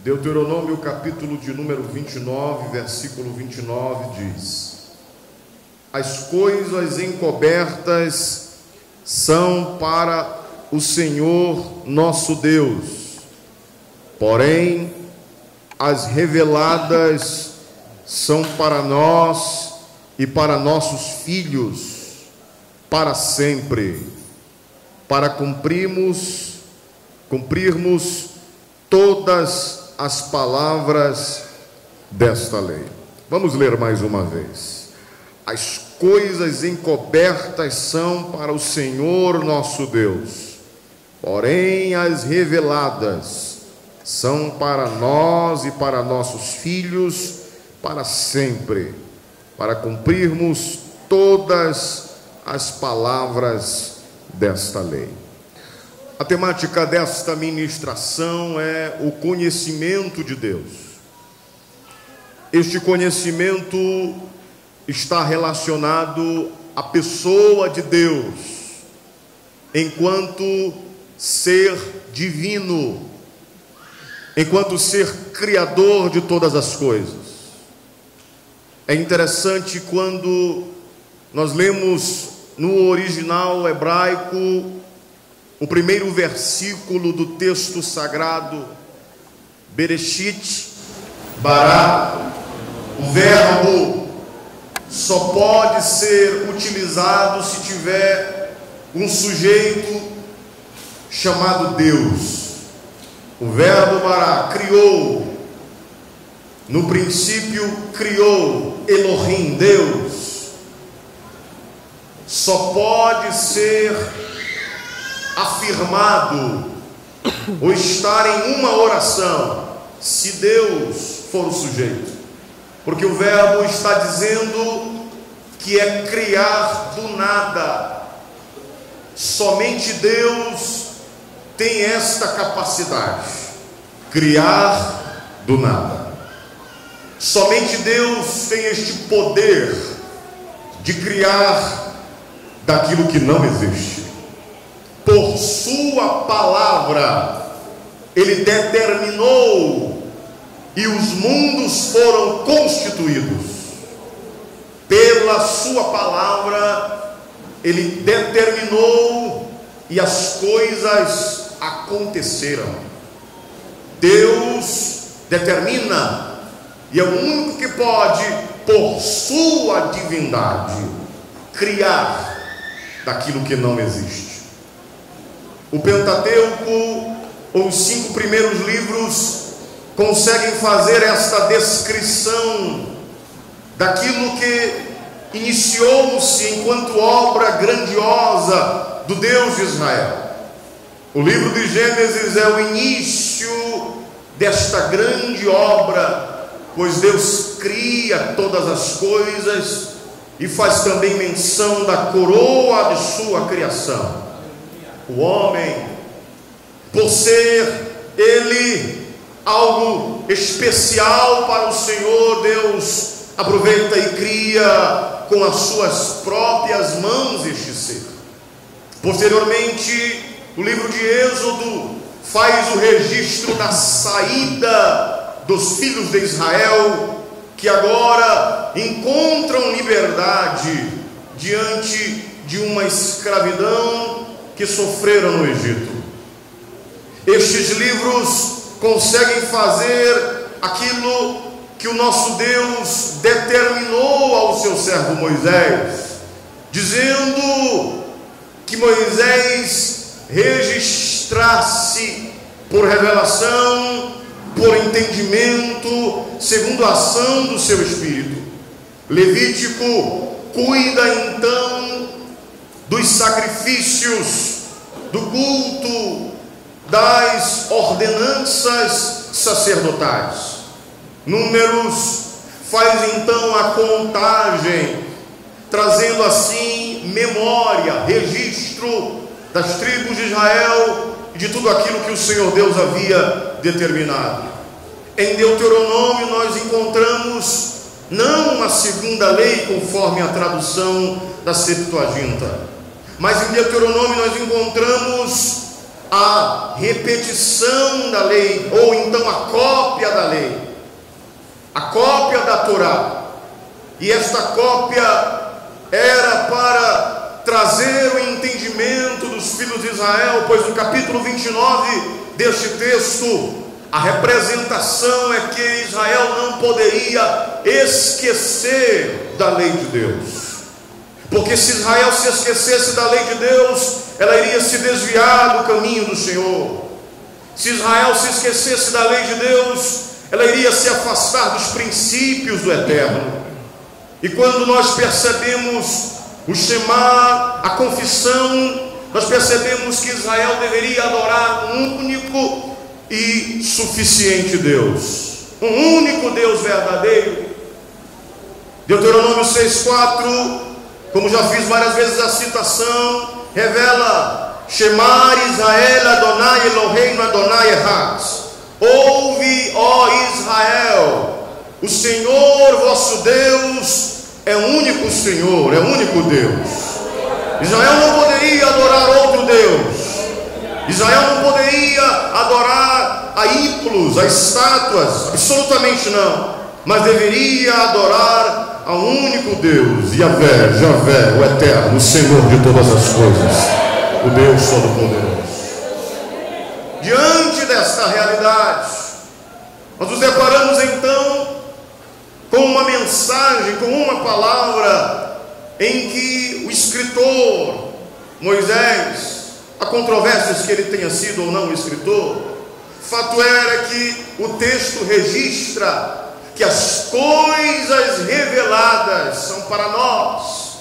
Deuteronômio, capítulo de número 29, versículo 29 diz: as coisas encobertas são para o Senhor nosso Deus, porém as reveladas são para nós e para nossos filhos para sempre, para cumprirmos todas as palavras desta lei. Vamos ler mais uma vez. As coisas encobertas são para o Senhor nosso Deus, porém as reveladas são para nós e para nossos filhos para sempre, para cumprirmos todas as palavras desta lei. A temática desta ministração é o conhecimento de Deus. Este conhecimento está relacionado à pessoa de Deus, enquanto ser divino, enquanto ser criador de todas as coisas. É interessante quando nós lemos no original hebraico o primeiro versículo do texto sagrado, Bereshit bara. O verbo só pode ser utilizado se tiver um sujeito chamado Deus. O verbo bara, criou. No princípio criou, Elohim, Deus. Só pode ser afirmado ou estar em uma oração se Deus for o sujeito, porque o verbo está dizendo que é criar do nada. Somente Deus tem esta capacidade, criar do nada. Somente Deus tem este poder de criar daquilo que não existe. Por sua palavra ele determinou e os mundos foram constituídos. Pela sua palavra ele determinou e as coisas aconteceram. Deus determina e é o único que pode, por sua divindade, criar daquilo que não existe. O Pentateuco, ou os 5 primeiros livros, conseguem fazer esta descrição daquilo que iniciou-se enquanto obra grandiosa do Deus de Israel. O livro de Gênesis é o início desta grande obra, pois Deus cria todas as coisas e faz também menção da coroa de sua criação. O homem, por ser ele algo especial para o Senhor, Deus aproveita e cria com as suas próprias mãos este ser. Posteriormente, o livro de Êxodo faz o registro da saída dos filhos de Israel, que agora encontram liberdade diante de uma escravidão que sofreram no Egito. Estes livros conseguem fazer aquilo que o nosso Deus determinou ao seu servo Moisés, dizendo que Moisés registrasse por revelação, por entendimento, segundo a ação do seu Espírito. Levítico cuida então dos sacrifícios, do culto, das ordenanças sacerdotais. Números faz então a contagem, trazendo assim memória, registro das tribos de Israel e de tudo aquilo que o Senhor Deus havia determinado. Em Deuteronômio nós encontramos não uma segunda lei conforme a tradução da Septuaginta, mas em Deuteronômio nós encontramos a repetição da lei, ou então a cópia lei, a cópia da Torá. E esta cópia era para trazer o entendimento dos filhos de Israel, pois no capítulo 29 deste texto, a representação é que Israel não poderia esquecer da lei de Deus. Porque se Israel se esquecesse da lei de Deus, ela iria se desviar do caminho do Senhor. Se Israel se esquecesse da lei de Deus, ela iria se afastar dos princípios do Eterno. E quando nós percebemos o Shema, a confissão, nós percebemos que Israel deveria adorar um único e suficiente Deus, um único Deus verdadeiro. Deuteronômio 6,4, como já fiz várias vezes a citação, revela: Shema Israel Adonai Eloheinu Adonai Echad. Ouve, ó Israel, o Senhor vosso Deus é o único Senhor, é o único Deus. Israel não poderia adorar outro Deus. Israel não poderia adorar a ídolos, a estátuas, absolutamente não. Mas deveria adorar ao único Deus, Yahvé, Javé, o Eterno, o Senhor de todas as coisas, o Deus Todo-Poderoso. Diante desta realidade, nós nos deparamos então com uma mensagem, com uma palavra em que o escritor Moisés, há controvérsias que ele tenha sido ou não um escritor, fato era que o texto registra que as coisas reveladas são para nós,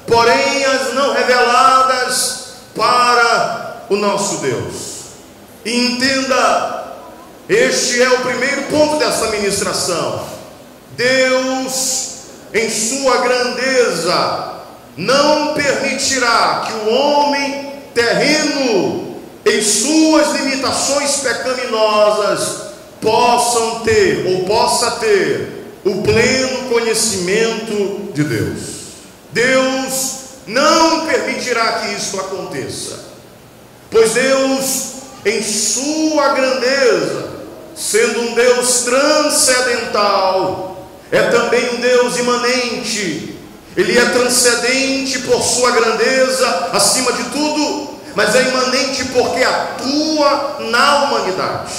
porém as não reveladas para o nosso Deus. E entenda, este é o primeiro ponto dessa ministração. Deus, em sua grandeza, não permitirá que o homem terreno, em suas limitações pecaminosas, possa ter o pleno conhecimento de Deus. Deus não permitirá que isso aconteça, pois Deus, em sua grandeza, sendo um Deus transcendental, é também um Deus imanente. Ele é transcendente por sua grandeza acima de tudo, mas é imanente porque atua na humanidade,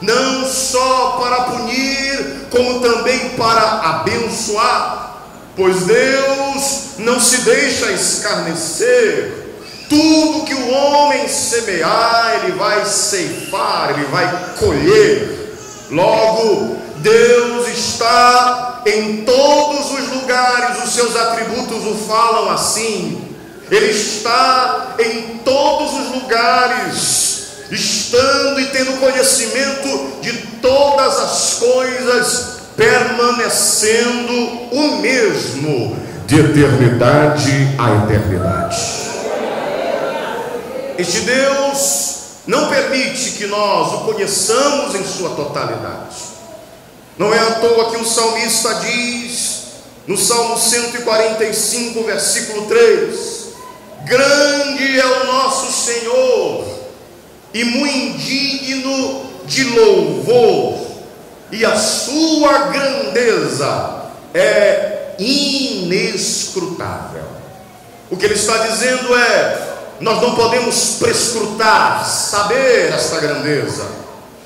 não só para punir, como também para abençoar, pois Deus não se deixa escarnecer. Tudo que o homem semear, ele vai ceifar, ele vai colher. Logo, Deus está em todos os lugares, os seus atributos o falam assim. Ele está em todos os lugares, estando e tendo conhecimento de todas as coisas, permanecendo o mesmo, de eternidade a eternidade. Este Deus não permite que nós o conheçamos em sua totalidade. Não é à toa que o salmista diz, no Salmo 145, versículo 3: grande é o nosso Senhor, e muito indigno de louvor, e a sua grandeza é inescrutável. O que ele está dizendo é: nós não podemos prescrutar, saber esta grandeza.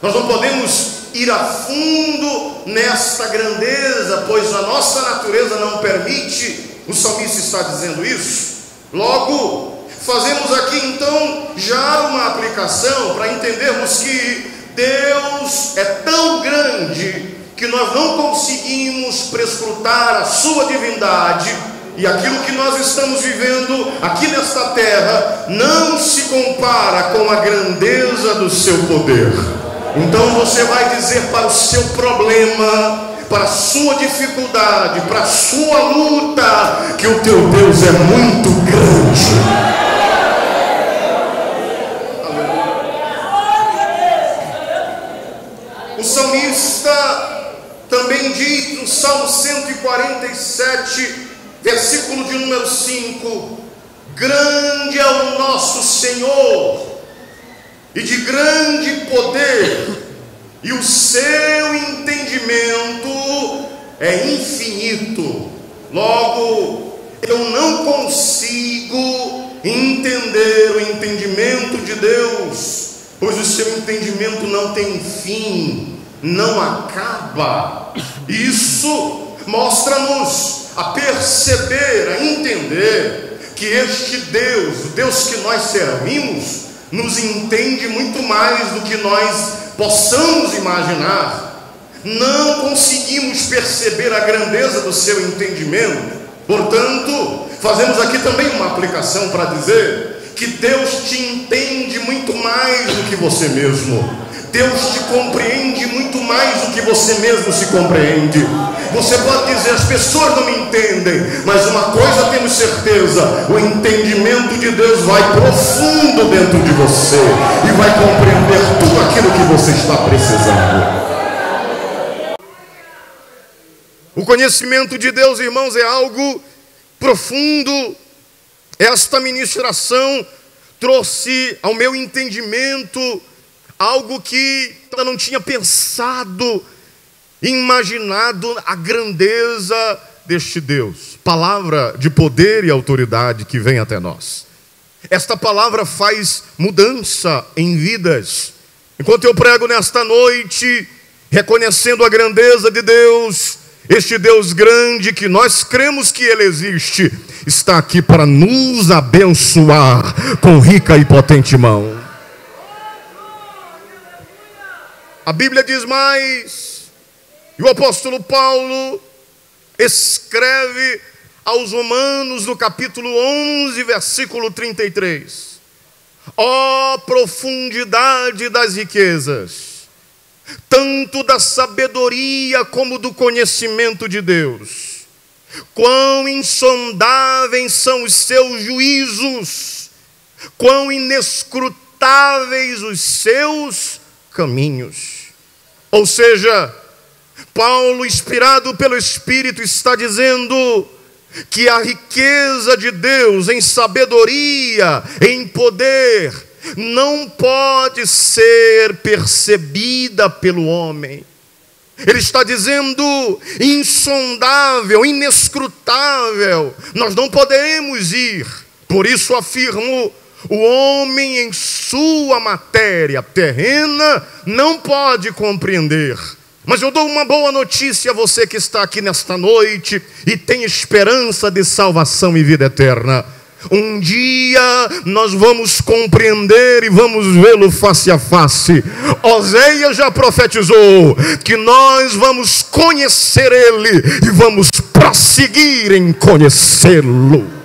Nós não podemos ir a fundo nesta grandeza, pois a nossa natureza não permite. O salmista está dizendo isso. Logo, fazemos aqui então já uma aplicação para entendermos que Deus é tão grande que nós não conseguimos prescrutar a sua divindade. E aquilo que nós estamos vivendo aqui nesta terra não se compara com a grandeza do seu poder. Então você vai dizer para o seu problema, para a sua dificuldade, para a sua luta, que o teu Deus é muito grande. O salmista também diz no Salmo 147, versículo de número 5: grande é o nosso Senhor, e de grande poder, e o seu entendimento é infinito. Logo, eu não consigo entender o entendimento de Deus, pois o seu entendimento não tem fim, não acaba. Isso mostra-nos a perceber, a entender que este Deus, o Deus que nós servimos, nos entende muito mais do que nós possamos imaginar. Não conseguimos perceber a grandeza do seu entendimento. Portanto, fazemos aqui também uma aplicação para dizer que Deus te entende muito mais do que você mesmo. Deus te compreende muito mais do que você mesmo se compreende. Você pode dizer, as pessoas não me entendem, mas uma coisa temos certeza: o entendimento de Deus vai profundo dentro de você e vai compreender tudo aquilo que você está precisando. O conhecimento de Deus, irmãos, é algo profundo. Esta ministração trouxe ao meu entendimento algo que eu não tinha pensado, imaginado a grandeza deste Deus. Palavra de poder e autoridade que vem até nós. Esta palavra faz mudança em vidas. Enquanto eu prego nesta noite, reconhecendo a grandeza de Deus, este Deus grande que nós cremos que Ele existe, está aqui para nos abençoar com rica e potente mão. A Bíblia diz mais, e o apóstolo Paulo escreve aos Romanos no capítulo 11, versículo 33. Ó profundidade das riquezas, tanto da sabedoria como do conhecimento de Deus. Quão insondáveis são os seus juízos, quão inescrutáveis os seus caminhos. Ou seja, Paulo, inspirado pelo Espírito, está dizendo que a riqueza de Deus em sabedoria, em poder, não pode ser percebida pelo homem. Ele está dizendo insondável, inescrutável, nós não podemos ir. Por isso afirmo, o homem em sua matéria terrena não pode compreender. Mas eu dou uma boa notícia a você que está aqui nesta noite e tem esperança de salvação e vida eterna. Um dia nós vamos compreender e vamos vê-lo face a face. Oséias já profetizou que nós vamos conhecer Ele e vamos prosseguir em conhecê-lo.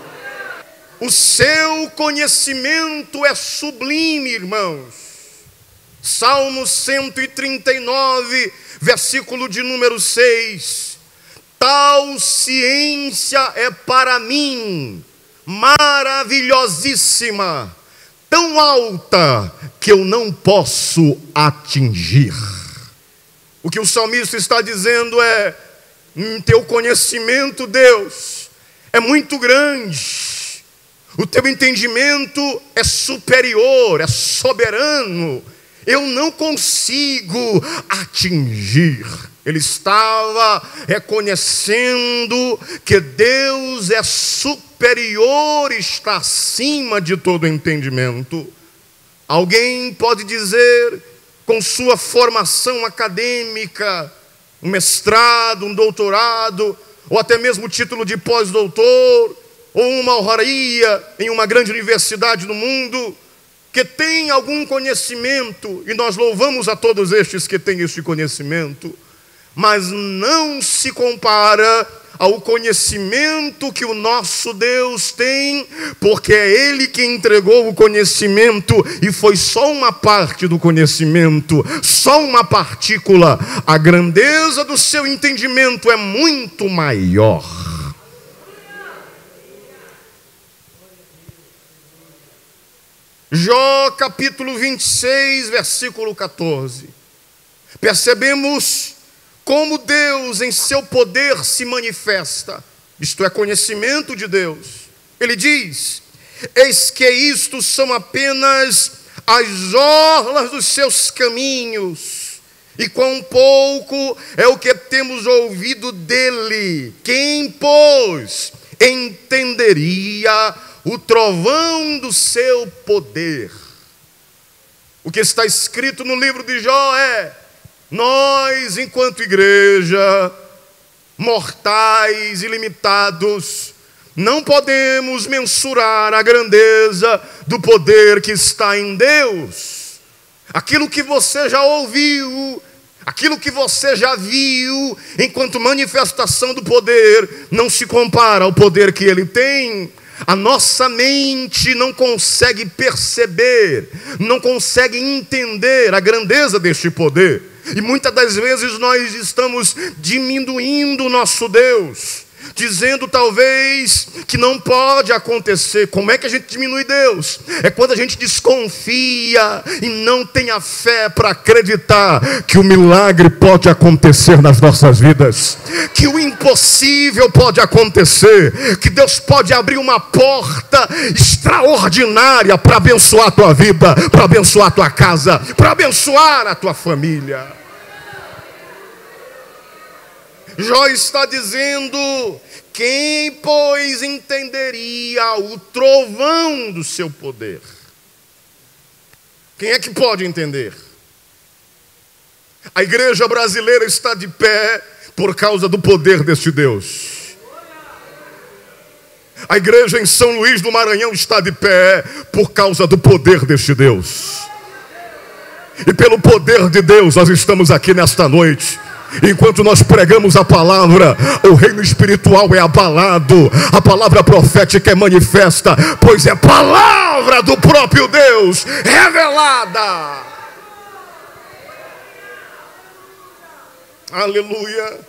O seu conhecimento é sublime, irmãos. Salmo 139, versículo de número 6. Tal ciência é para mim maravilhosíssima, tão alta que eu não posso atingir. O que o salmista está dizendo é: teu conhecimento, Deus, é muito grande. O teu entendimento é superior, é soberano. Eu não consigo atingir. Ele estava reconhecendo que Deus é superior, está acima de todo entendimento. Alguém pode dizer, com sua formação acadêmica, um mestrado, um doutorado, ou até mesmo título de pós-doutor, ou uma honraria em uma grande universidade no mundo, que tem algum conhecimento, e nós louvamos a todos estes que têm este conhecimento, mas não se compara ao conhecimento que o nosso Deus tem, porque é Ele que entregou o conhecimento, e foi só uma parte do conhecimento, só uma partícula. A grandeza do seu entendimento é muito maior. Jó capítulo 26, versículo 14. Percebemos como Deus em seu poder se manifesta. Isto é conhecimento de Deus. Ele diz: eis que isto são apenas as orlas dos seus caminhos, E quão pouco é o que temos ouvido dele. Quem, pois, entenderia o trovão do seu poder? O que está escrito no livro de Jó é: nós, enquanto igreja, mortais e limitados, não podemos mensurar a grandeza do poder que está em Deus. Aquilo que você já ouviu, aquilo que você já viu, enquanto manifestação do poder, não se compara ao poder que ele tem. A nossa mente não consegue perceber, não consegue entender a grandeza deste poder. E muitas das vezes nós estamos diminuindo o nosso Deus, dizendo talvez que não pode acontecer. Como é que a gente diminui Deus? É quando a gente desconfia e não tem a fé para acreditar que o milagre pode acontecer nas nossas vidas, que o impossível pode acontecer, que Deus pode abrir uma porta extraordinária para abençoar a tua vida, para abençoar a tua casa, para abençoar a tua família. Jó está dizendo: quem, pois, entenderia o trovão do seu poder? Quem é que pode entender? A igreja brasileira está de pé por causa do poder deste Deus. A igreja em São Luís do Maranhão está de pé por causa do poder deste Deus. E pelo poder de Deus nós estamos aqui nesta noite. Enquanto nós pregamos a palavra, o reino espiritual é abalado, a palavra profética é manifesta, pois é palavra do próprio Deus revelada. Aleluia.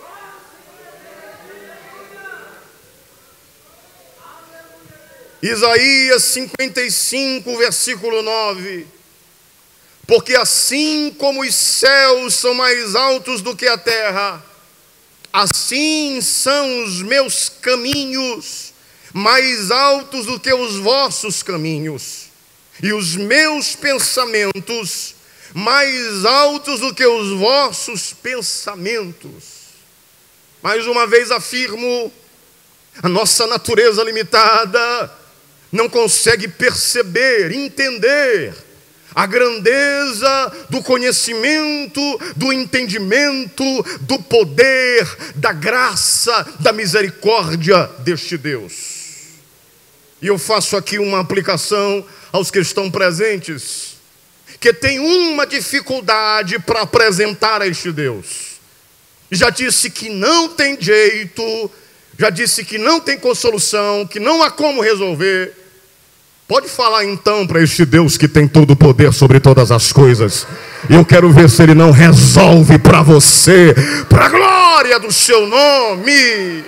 Isaías 55, versículo 9. Porque assim como os céus são mais altos do que a terra, assim são os meus caminhos mais altos do que os vossos caminhos, e os meus pensamentos mais altos do que os vossos pensamentos. Mais uma vez afirmo, a nossa natureza limitada não consegue perceber, entender a grandeza do conhecimento, do entendimento, do poder, da graça, da misericórdia deste Deus. E eu faço aqui uma aplicação aos que estão presentes, que tem uma dificuldade para apresentar a este Deus. Já disse que não tem jeito, já disse que não tem consolução, que não há como resolver. Pode falar então para este Deus que tem todo o poder sobre todas as coisas. E eu quero ver se Ele não resolve para você, para a glória do seu nome.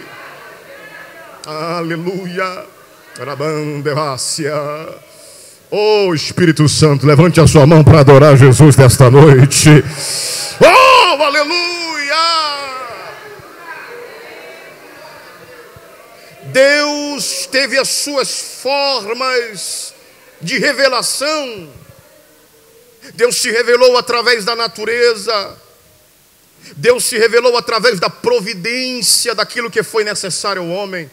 Aleluia. Oh Espírito Santo, levante a sua mão para adorar Jesus nesta noite. Oh, aleluia. Deus teve as suas formas de revelação. Deus se revelou através da natureza. Deus se revelou através da providência daquilo que foi necessário ao homem.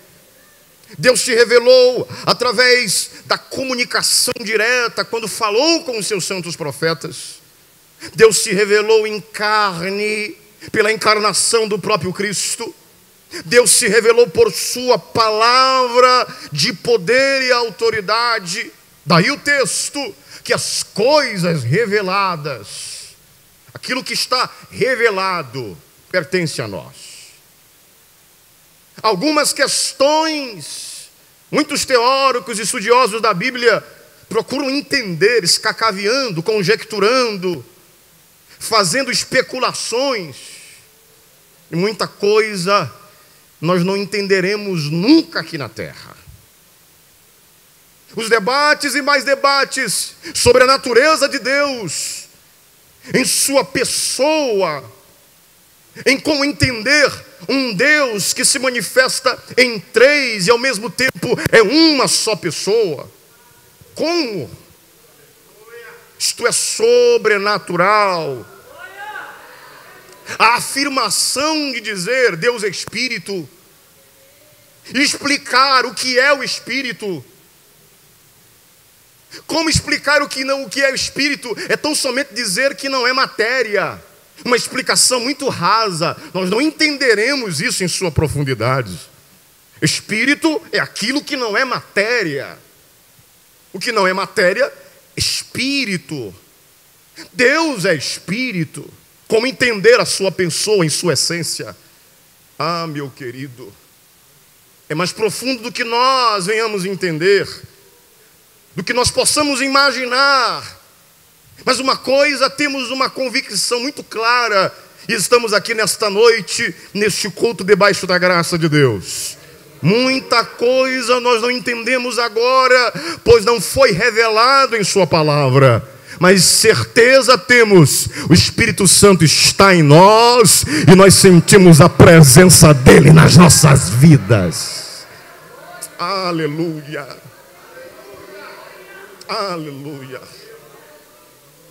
Deus se revelou através da comunicação direta, quando falou com os seus santos profetas. Deus se revelou em carne, pela encarnação do próprio Cristo. Deus se revelou por sua palavra de poder e autoridade. Daí o texto, que as coisas reveladas, aquilo que está revelado, pertence a nós. Algumas questões, muitos teóricos e estudiosos da Bíblia procuram entender, escacaviando, conjecturando, fazendo especulações, e muita coisa nós não entenderemos nunca aqui na terra. Os debates e mais debates sobre a natureza de Deus, em sua pessoa, em como entender um Deus que se manifesta em três e ao mesmo tempo é uma só pessoa. Como? Isto é sobrenatural. A afirmação de dizer Deus é Espírito, explicar o que é o Espírito. Como explicar o que é o Espírito? É tão somente dizer que não é matéria. Uma explicação muito rasa. Nós não entenderemos isso em sua profundidade. Espírito é aquilo que não é matéria. O que não é matéria, Espírito. Deus é Espírito. Como entender a sua pessoa em sua essência? Ah, meu querido, é mais profundo do que nós venhamos entender, do que nós possamos imaginar. Mas uma coisa, temos uma convicção muito clara, e estamos aqui nesta noite, neste culto debaixo da graça de Deus. Muita coisa nós não entendemos agora, pois não foi revelado em sua palavra. Mas certeza temos, o Espírito Santo está em nós, e nós sentimos a presença dele nas nossas vidas. Aleluia. Aleluia.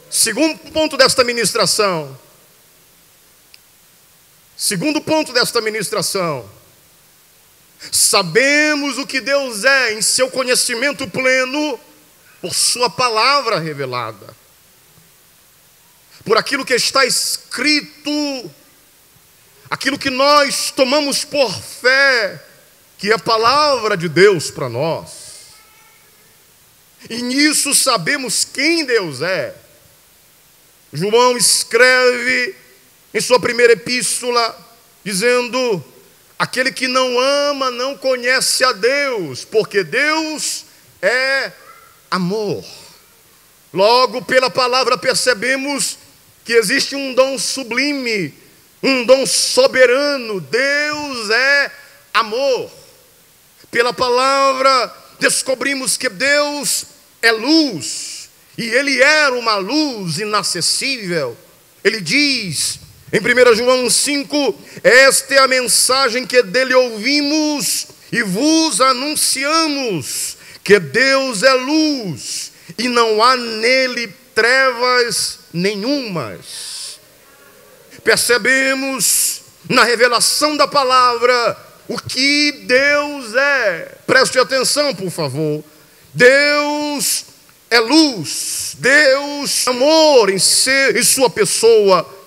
Segundo ponto desta ministração. Segundo ponto desta ministração. Sabemos o que Deus é em seu conhecimento pleno, por sua palavra revelada, por aquilo que está escrito, aquilo que nós tomamos por fé, que é a palavra de Deus para nós. E nisso sabemos quem Deus é. João escreve em sua primeira epístola, dizendo: aquele que não ama não conhece a Deus, porque Deus é amor. Logo, pela palavra percebemos que existe um dom sublime, um dom soberano. Deus é amor. Pela palavra descobrimos que Deus é luz, e Ele era uma luz inacessível. Ele diz em 1 João 5, esta é a mensagem que dele ouvimos e vos anunciamos, que Deus é luz e não há nele trevas nenhumas. Percebemos na revelação da palavra o que Deus é. Preste atenção, por favor. Deus é luz, Deus é amor em sua pessoa.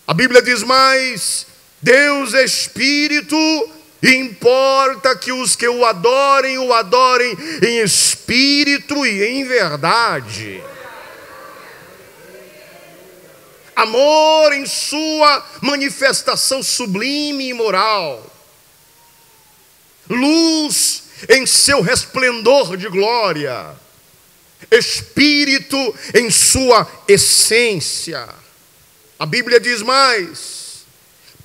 A Bíblia diz mais: Deus é Espírito, e importa que os que o adorem em espírito e em verdade. Amor em sua manifestação sublime e moral. Luz em seu resplendor de glória. Espírito em sua essência. A Bíblia diz mais: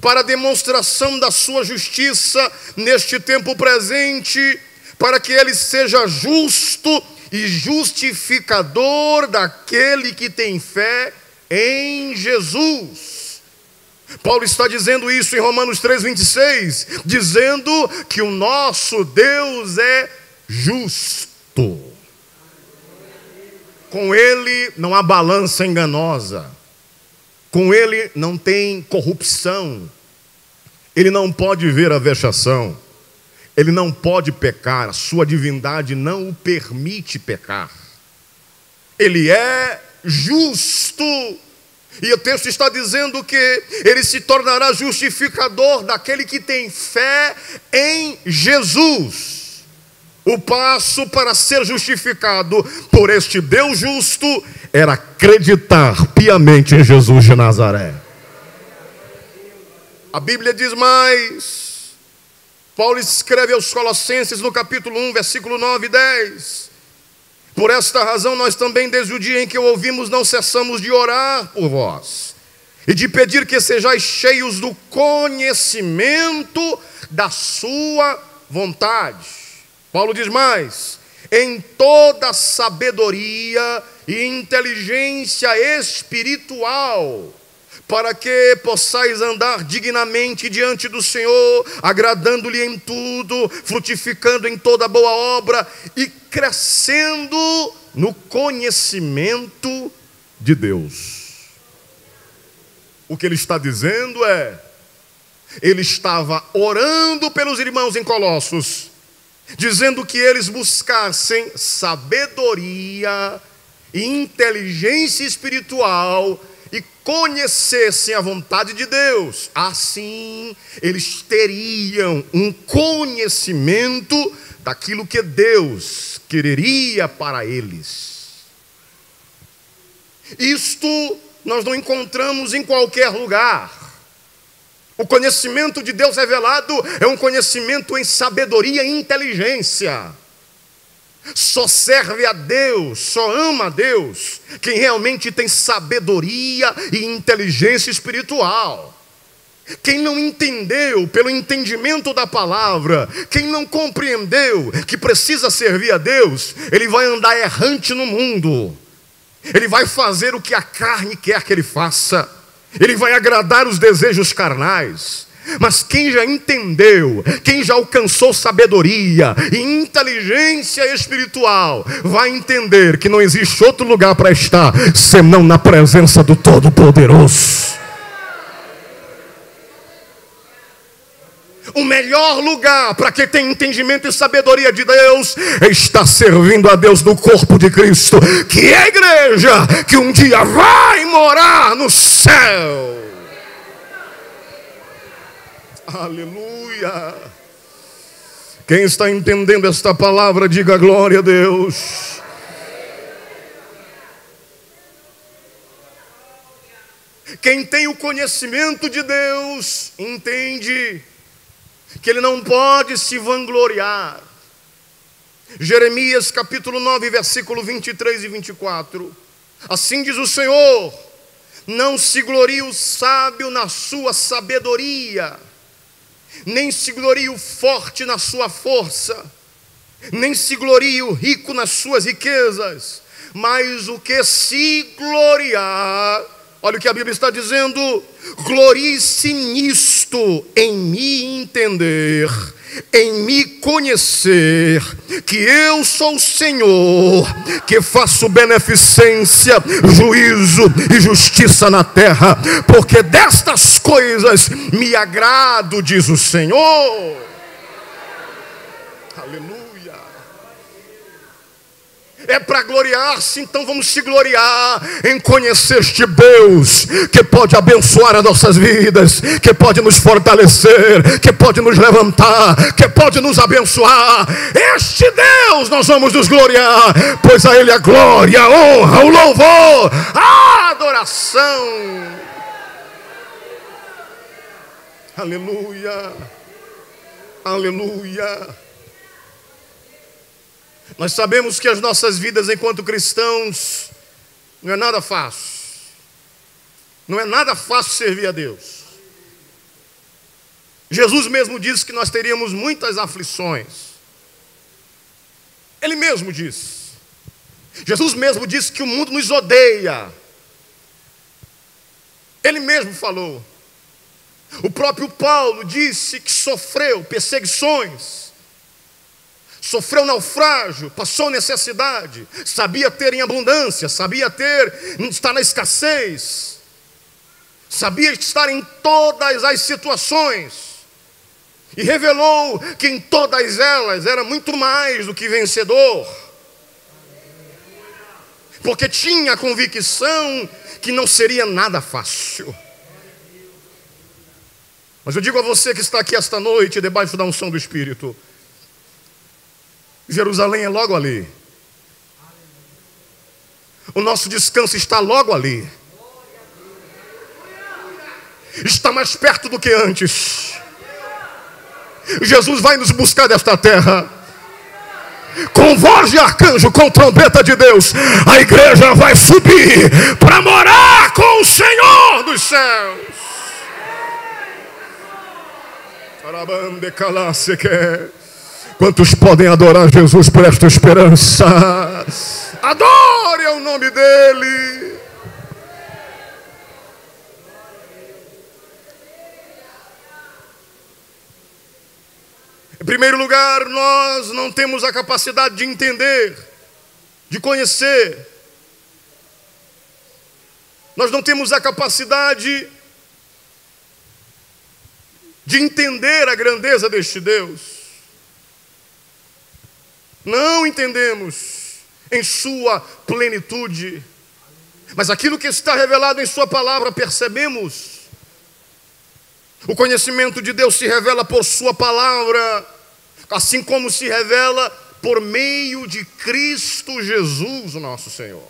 para a demonstração da sua justiça neste tempo presente, para que ele seja justo e justificador daquele que tem fé em Jesus. Paulo está dizendo isso em Romanos 3,26, dizendo que o nosso Deus é justo. Com ele não há balança enganosa. Com ele não tem corrupção. Ele não pode ver a vexação. Ele não pode pecar. A sua divindade não o permite pecar. Ele é justo. E o texto está dizendo que ele se tornará justificador daquele que tem fé em Jesus. O passo para ser justificado por este Deus justo era acreditar piamente em Jesus de Nazaré. A Bíblia diz mais. Paulo escreve aos Colossenses no capítulo 1, versículo 9 e 10. Por esta razão nós também, desde o dia em que o ouvimos, não cessamos de orar por vós e de pedir que sejais cheios do conhecimento da sua vontade. Paulo diz mais: em toda sabedoria e inteligência espiritual, para que possais andar dignamente diante do Senhor, agradando-lhe em tudo, frutificando em toda boa obra e crescendo no conhecimento de Deus. O que ele está dizendo é, ele estava orando pelos irmãos em Colossos, dizendo que eles buscassem sabedoria e inteligência espiritual e conhecessem a vontade de Deus. Assim, eles teriam um conhecimento daquilo que Deus quereria para eles. Isto nós não encontramos em qualquer lugar. O conhecimento de Deus revelado é um conhecimento em sabedoria e inteligência. Só serve a Deus, só ama a Deus quem realmente tem sabedoria e inteligência espiritual. Quem não entendeu pelo entendimento da palavra, quem não compreendeu que precisa servir a Deus, ele vai andar errante no mundo. Ele vai fazer o que a carne quer que ele faça. Ele vai agradar os desejos carnais. Mas quem já entendeu, quem já alcançou sabedoria e inteligência espiritual, vai entender que não existe outro lugar para estar senão na presença do Todo-Poderoso. O melhor lugar para quem tem entendimento e sabedoria de Deus é estar servindo a Deus no corpo de Cristo, que é a igreja que um dia vai morar no céu. Aleluia. Quem está entendendo esta palavra, diga glória a Deus. Quem tem o conhecimento de Deus entende que ele não pode se vangloriar. Jeremias capítulo 9, versículo 23 e 24. Assim diz o Senhor: não se glorie o sábio na sua sabedoria, nem se glorie o forte na sua força, nem se glorie o rico nas suas riquezas, mas o que se gloriar, olha o que a Bíblia está dizendo: glorie-se nisto, em me entender, em me conhecer, que eu sou o Senhor, que faço beneficência, juízo e justiça na terra, porque destas coisas me agrado, diz o Senhor. Aleluia. É para gloriar-se, então vamos se gloriar em conhecer este Deus que pode abençoar as nossas vidas, que pode nos fortalecer, que pode nos levantar, que pode nos abençoar. Este Deus nós vamos nos gloriar, pois a Ele a glória, a honra, o louvor, a adoração. Aleluia, aleluia. Nós sabemos que as nossas vidas enquanto cristãos não é nada fácil. Não é nada fácil servir a Deus. Jesus mesmo disse que nós teríamos muitas aflições. Ele mesmo disse. Jesus mesmo disse que o mundo nos odeia. Ele mesmo falou. O próprio Paulo disse que sofreu perseguições, sofreu naufrágio, passou necessidade, sabia ter em abundância, sabia estar na escassez, sabia estar em todas as situações, e revelou que em todas elas era muito mais do que vencedor, porque tinha a convicção que não seria nada fácil. Mas eu digo a você que está aqui esta noite, debaixo da unção do Espírito, Jerusalém é logo ali. O nosso descanso está logo ali. Está mais perto do que antes. Jesus vai nos buscar desta terra. Com voz de arcanjo, com trombeta de Deus, a igreja vai subir para morar com o Senhor dos céus. Quantos podem adorar Jesus por esta esperança? Adore o nome dele. Em primeiro lugar, nós não temos a capacidade de entender, de conhecer. Nós não temos a capacidade de entender a grandeza deste Deus. Não entendemos em sua plenitude, mas aquilo que está revelado em sua palavra percebemos. O conhecimento de Deus se revela por sua palavra, assim como se revela por meio de Cristo Jesus, o nosso Senhor.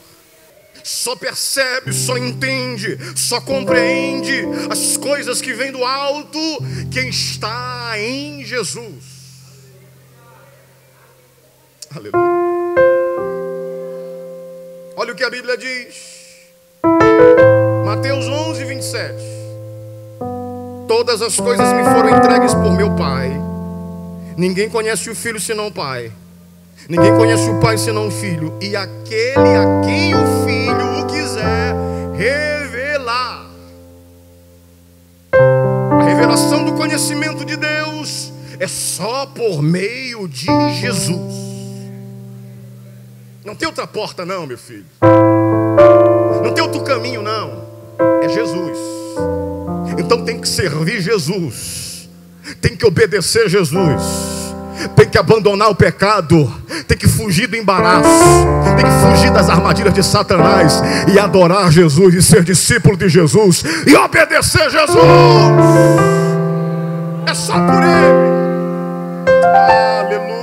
Só percebe, só entende, só compreende as coisas que vêm do alto quem está em Jesus. Aleluia. Olha o que a Bíblia diz. Mateus 11, 27. Todas as coisas me foram entregues por meu Pai. Ninguém conhece o Filho senão o Pai. Ninguém conhece o Pai senão o Filho. E aquele a quem o Filho o quiser revelar. A revelação do conhecimento de Deus é só por meio de Jesus. Não tem outra porta não, meu filho. Não tem outro caminho não. É Jesus. Então tem que servir Jesus. Tem que obedecer Jesus. Tem que abandonar o pecado. Tem que fugir do embaraço. Tem que fugir das armadilhas de Satanás e adorar Jesus e ser discípulo de Jesus e obedecer Jesus. É só por Ele. Aleluia.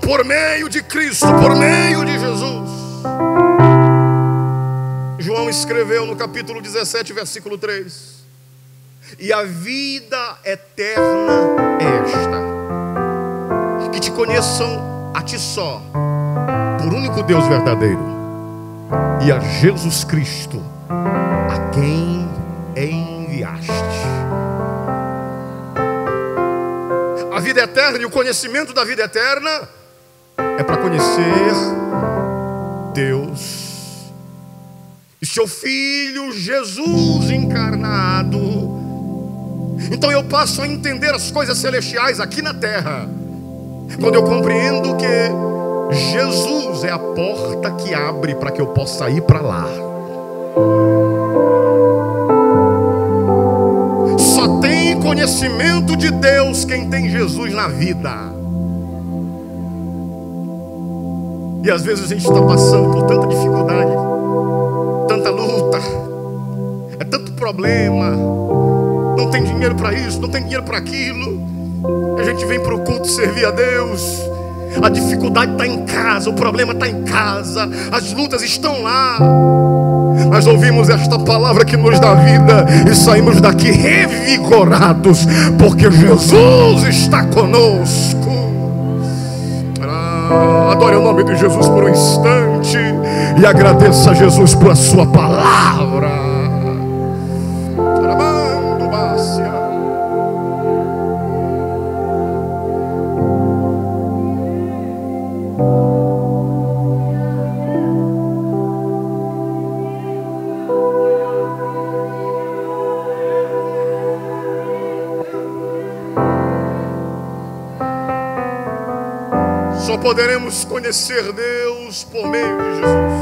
Por meio de Cristo, por meio de Jesus. João escreveu no capítulo 17, versículo 3: e a vida eterna é esta, que te conheçam a ti só, por único Deus verdadeiro, e a Jesus Cristo, a quem enviaste. A vida eterna e o conhecimento da vida eterna é para conhecer Deus e seu Filho Jesus encarnado. Então eu passo a entender as coisas celestiais aqui na terra quando eu compreendo que Jesus é a porta que abre para que eu possa ir para lá. Só tem conhecimento de Deus quem tem Jesus na vida. E às vezes a gente está passando por tanta dificuldade, tanta luta, é tanto problema, não tem dinheiro para isso, não tem dinheiro para aquilo. A gente vem para o culto servir a Deus. A dificuldade está em casa, o problema está em casa, as lutas estão lá. Mas ouvimos esta palavra que nos dá vida e saímos daqui revigorados, porque Jesus está conosco. Adore o nome de Jesus por um instante e agradeça a Jesus por a sua palavra. Só poderemos conhecer Deus por meio de Jesus.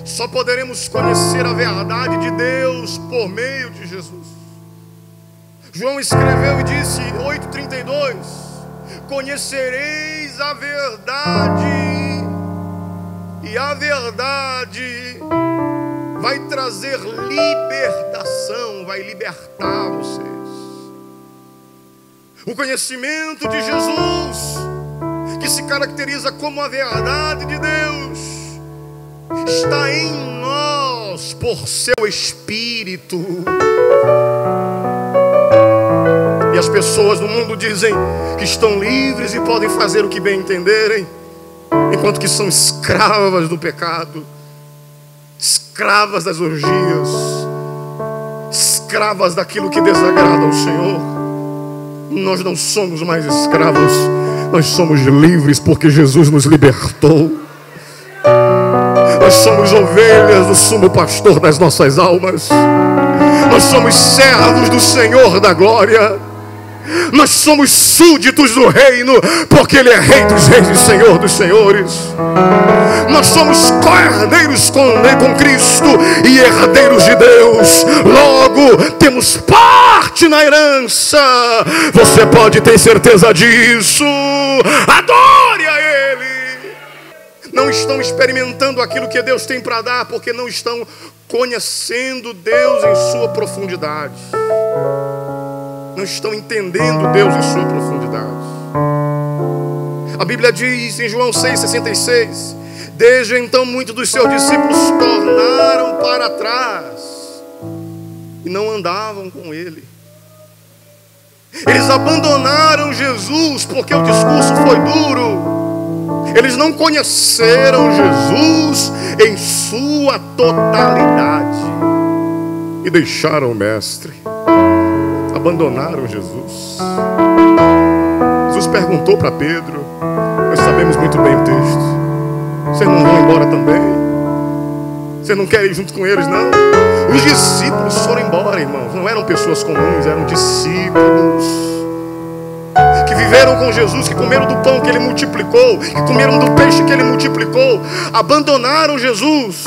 Só poderemos conhecer a verdade de Deus por meio de Jesus. João escreveu e disse, 8,32: conhecereis a verdade, e a verdade vai trazer libertação, vai libertar vocês. O conhecimento de Jesus, que se caracteriza como a verdade de Deus, está em nós por seu Espírito. E as pessoas no mundo dizem que estão livres e podem fazer o que bem entenderem, enquanto que são escravas do pecado, escravas das orgias, escravas daquilo que desagrada ao Senhor. Nós não somos mais escravos, nós somos livres porque Jesus nos libertou. Nós somos ovelhas do sumo pastor das nossas almas. Nós somos servos do Senhor da glória. Nós somos súditos do reino, porque Ele é Rei dos reis e Senhor dos senhores. Nós somos co-herdeiros com Cristo e herdeiros de Deus. Logo, temos parte na herança. Você pode ter certeza disso. Adore a Ele. Não estão experimentando aquilo que Deus tem para dar, porque não estão conhecendo Deus em sua profundidade. Não estão entendendo Deus em sua profundidade. A Bíblia diz em João 6,66: desde então muitos dos seus discípulos tornaram para trás e não andavam com Ele. Eles abandonaram Jesus porque o discurso foi duro. Eles não conheceram Jesus em sua totalidade e deixaram o Mestre. Abandonaram Jesus. Jesus perguntou para Pedro, nós sabemos muito bem o texto: vocês não vão embora também? Vocês não querem ir junto com eles, não? Os discípulos foram embora, irmãos. Não eram pessoas comuns, eram discípulos que viveram com Jesus, que comeram do pão que Ele multiplicou, que comeram do peixe que Ele multiplicou. Abandonaram Jesus.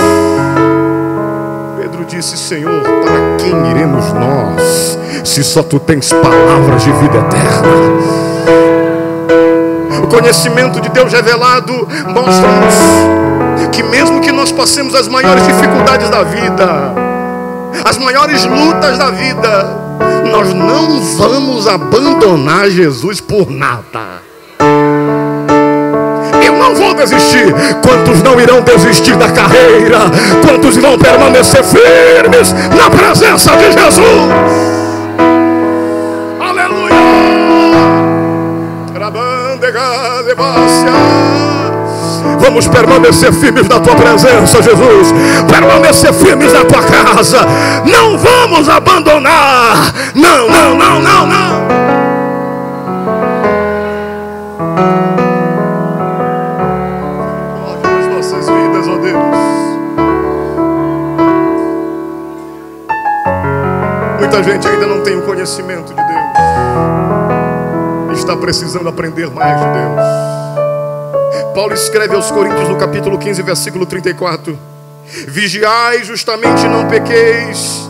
Pedro disse: Senhor, para quem iremos nós, se só Tu tens palavras de vida eterna? O conhecimento de Deus revelado mostra-nos que mesmo que nós passemos as maiores dificuldades da vida, as maiores lutas da vida, nós não vamos abandonar Jesus por nada. Eu não vou desistir. Quantos não irão desistir da carreira? Quantos vão permanecer firmes na presença de Jesus? Aleluia! Vamos permanecer firmes na Tua presença, Jesus. Permanecer firmes na Tua casa. Não vamos abandonar. Não, não, não, não, não. Glória nas nossas vidas, ó Deus. Muita gente ainda não tem o conhecimento de Deus. Está precisando aprender mais de Deus. Paulo escreve aos Coríntios no capítulo 15, versículo 34: vigiai justamente e não pequeis,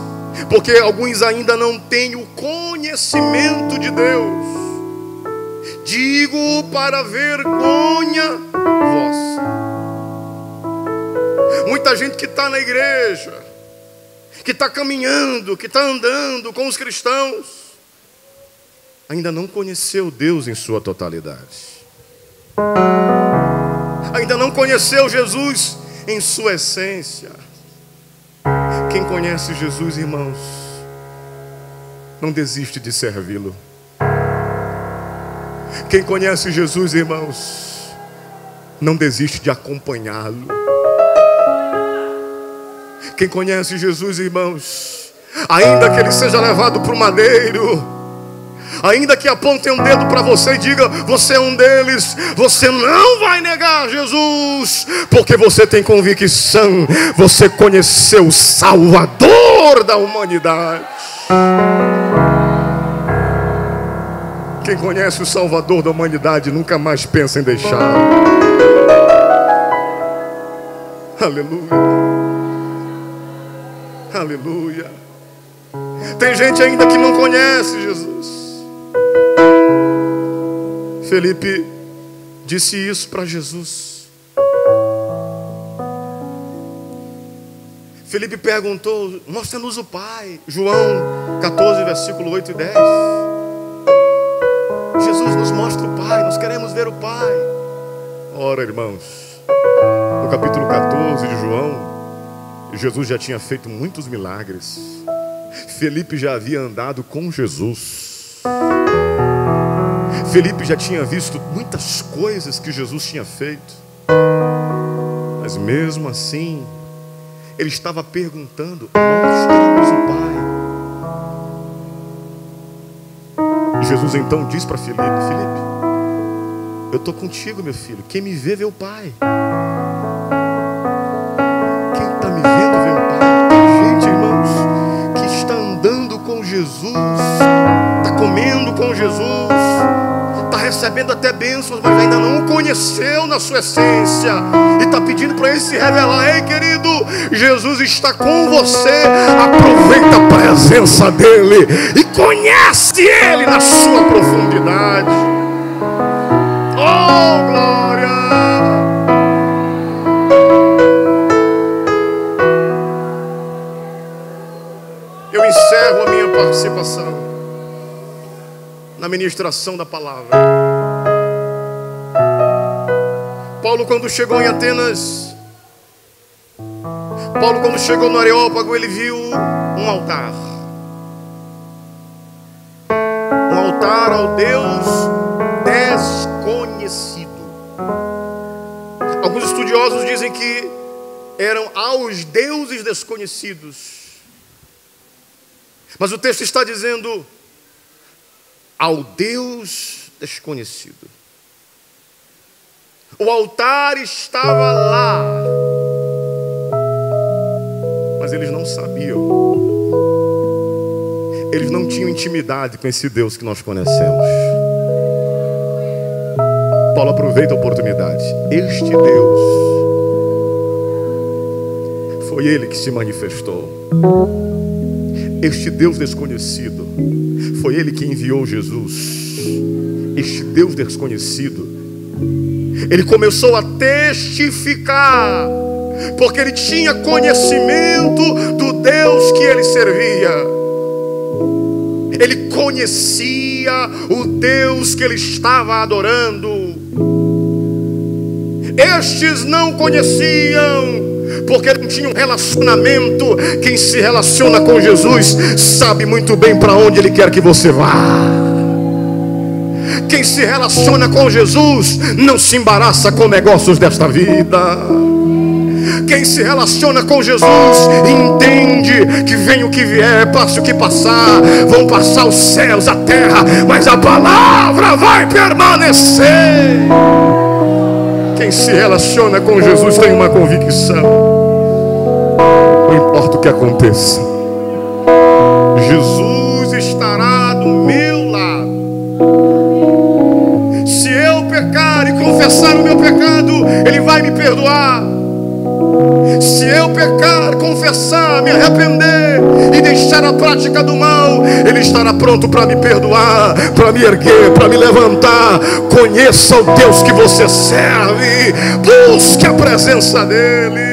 porque alguns ainda não têm o conhecimento de Deus. Digo para vergonha vossa. Muita gente que está na igreja, que está caminhando, que está andando com os cristãos, ainda não conheceu Deus em sua totalidade. Ainda não conheceu Jesus em sua essência. Quem conhece Jesus, irmãos, não desiste de servi-lo. Quem conhece Jesus, irmãos, não desiste de acompanhá-lo. Quem conhece Jesus, irmãos, ainda que ele seja levado para o madeiro, ainda que apontem um dedo para você e diga: você é um deles, você não vai negar Jesus, porque você tem convicção, você conheceu o Salvador da humanidade. Quem conhece o Salvador da humanidade nunca mais pensa em deixá-lo. Aleluia. Aleluia. Tem gente ainda que não conhece Jesus. Felipe disse isso para Jesus. Felipe perguntou: mostra-nos o Pai. João 14, versículo 8 e 10. Jesus nos mostra o Pai, nós queremos ver o Pai. Ora, irmãos, no capítulo 14 de João, Jesus já tinha feito muitos milagres. Felipe já havia andado com Jesus. Felipe já tinha visto muitas coisas que Jesus tinha feito. Mas mesmo assim, ele estava perguntando: mostra-nos o Pai. E Jesus então diz para Felipe: Felipe, eu estou contigo, meu filho. Quem me vê, vê o Pai. Quem está me vendo, vê o Pai. Tem gente, irmãos, que está andando com Jesus, está comendo com Jesus, está recebendo até bênçãos, mas ainda não o conheceu na sua essência, e está pedindo para ele se revelar. Ei, querido, Jesus está com você. Aproveita a presença dele e conhece ele na sua profundidade. Oh, glória! Eu encerro a minha participação na ministração da palavra. Paulo, quando chegou em Atenas, quando chegou no Areópago, ele viu um altar. Um altar ao Deus desconhecido. Alguns estudiosos dizem que eram aos deuses desconhecidos. Mas o texto está dizendo ao Deus desconhecido. O altar estava lá, mas eles não sabiam. Eles não tinham intimidade com esse Deus que nós conhecemos. Paulo aproveita a oportunidade. Este Deus, foi Ele que se manifestou. Este Deus desconhecido, foi Ele que enviou Jesus. Este Deus desconhecido, Ele começou a testificar, porque Ele tinha conhecimento do Deus que Ele servia. Ele conhecia o Deus que Ele estava adorando. Estes não conheciam, porque não tinha um relacionamento. Quem se relaciona com Jesus sabe muito bem para onde Ele quer que você vá. Quem se relaciona com Jesus não se embaraça com negócios desta vida. Quem se relaciona com Jesus entende que vem o que vier, passe o que passar, vão passar os céus, a terra, mas a palavra vai permanecer. Quem se relaciona com Jesus tem uma convicção: não importa o que aconteça, Jesus estará do meu lado. Se eu pecar e confessar o meu pecado, Ele vai me perdoar. Se eu pecar, confessar, me arrepender e deixar a prática do mal, Ele estará pronto para me perdoar, para me erguer, para me levantar. Conheça o Deus que você serve, busque a presença dEle.